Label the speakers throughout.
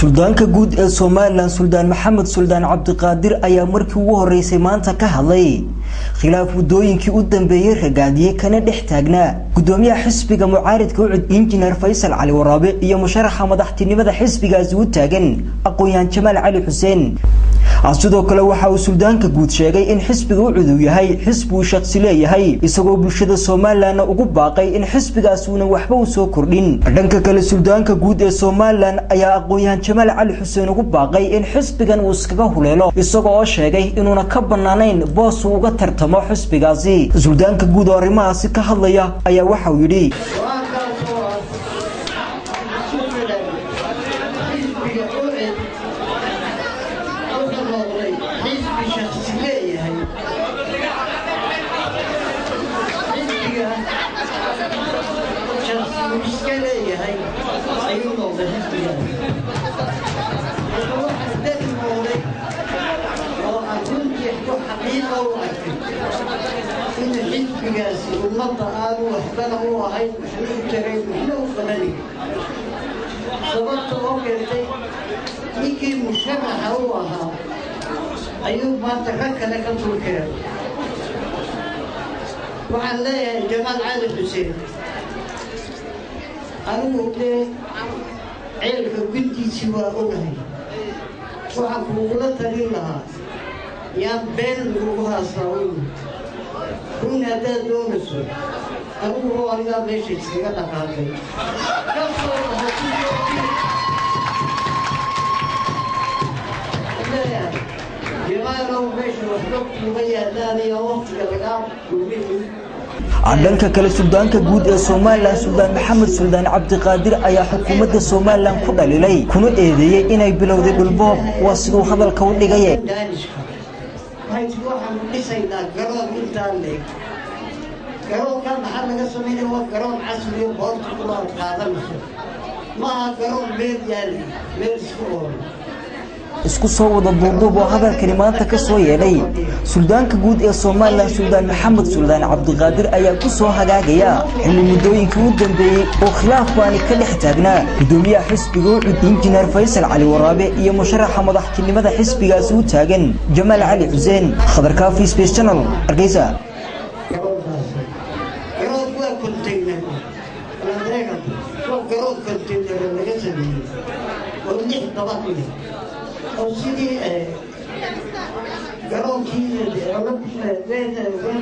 Speaker 1: Suldaanka guud ee Soomaaliland Suldaan Maxamed Suldaan Cabdiqaadir ayaa markii ugu horeysay maanta ka hadlay khilaaf wadooyinkii u dambeeyay ragaadiyay kana dhex taagnaa gudoomiyaha xisbiga mucaaridka UCD Injineer Faysal Cali Waraabe iyo musharaxa madaxtinimada xisbigaasi u taagan aqoon-yahan Jamaal Cali Xuseen. sidoo kale waxa uu suldaanka guud sheegay in xisbiga UCD yahay xisbi uu shakhsi leeyahay isagoo bulshada Soomaaliland ugu baaqay in xisbigaas uu waxba u soo kordhin. dhanka kale suldaanka guud ee Soomaaliland ayaa aqoon-yahan Jamaal Cali Xuseen ugu baaqay in xisbigan uu iskaga huleelo isagoo sheegay inuuna ka banaanayn boos uu uga tartamo xisbigaasi. suldaanka guud oo arrimahaasi ka hadlaya ayaa waxa uu yidhi
Speaker 2: waxaan leeyahay Jamaal Cali Xuseen anigu ceelka guddiisi waa ogahay waxaan kugula talin lahaa yaan been lagu haasaawo run haddaad doonayso anigu oo anigaa meesha iskaga dhaqaaqay
Speaker 1: dhanka kale suldaanka guud ee Soomaaliland Suldaan Maxamed Suldaan Cabdiqaadir ayaa xukuumadda Soomaaliland ku dhalilay kuna eedeeyay inay bilowday dhulboob waa sidoo hadalka u dhigay
Speaker 2: waxaan dhisaynaa garoon intaan leeg garoonkan maxaa laga sameeyay waa garoon casri oo boorta kula qaadanayso maaha garoon meel yaali meel
Speaker 1: isku soo wada duuduub oo hadalkani maanta ka soo yeelay suldaanka guud ee Soomaaliland Suldaan Maxamed Suldaan Cabdiqaadir ayaa ku soo hagaagaya xilli muddooyinkii u dambeeyay oo khilaaf baan ka dhex taagnaa gudoomiyaha xisbiga UCD Injineer Faysal Cali Waraabe iyo musharaxa madaxtinimada xisbigaasi u taagan Jamaal Cali Xuseen. Khadar Kaafi Space Channel Hargeysa.
Speaker 2: أو سيدي قالوا كذا رب بين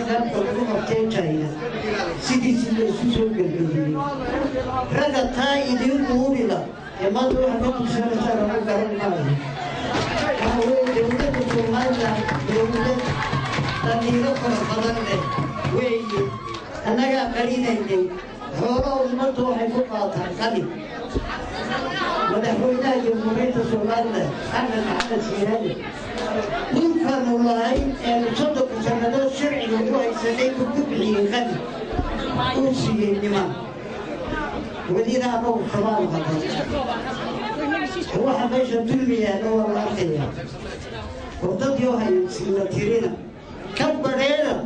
Speaker 2: كان حكومة تيجي سيدي سوسو قلبي هذا تاي يدين قولنا يا ما هو حكومة سنة ما قالوا ما هو دولة الصومالية دولة تنيرة فرقنا وين أنا قاعدين عندي هو ما تو حكومة تاني مدحونا جمهورية الصومالية أنا محمد سيراني ممكن والله صدق سندات شرعي وجوه سنين كتبعي غني أوصي الإمام ودينا أبو كمان هذا هو حبيش الدنيا نور الأخيرة وضد يوهي سنتيرنا كبرينا